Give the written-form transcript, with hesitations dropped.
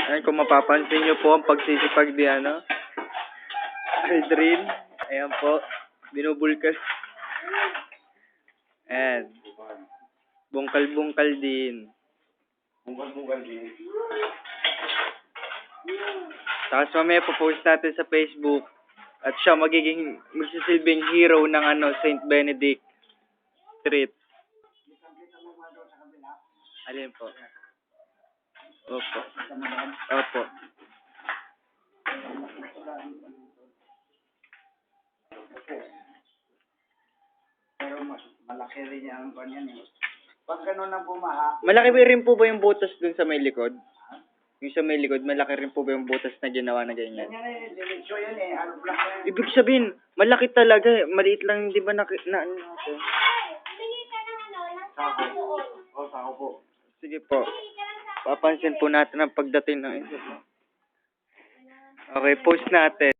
Ayan, kung mapapansin nyo po ang pagsisipag ni Aldrin. Ayan po. Binubulkas. Ayan. Bungkal-bungkal din. Bungkal din. Tapos mamaya po-post natin sa Facebook. At siya magsisilbing hero ng St. Benedict Street. Alin po? Opo. Opo. Pero malaki rin yan ang kanyan eh. Pag gano'n na bumaha, Malaki rin po ba yung butas dun sa may likod? Yung sa may likod, malaki rin po ba yung butas na ginawa na ganyan? ganyan eh, diretso yan eh, ano black yan. Ibig sabihin, malaki talaga eh. Maliit lang, di ba ano natin? Sako. O, sako po. Sige po. Papansin po natin ang pagdating ng isa. Okay, post natin.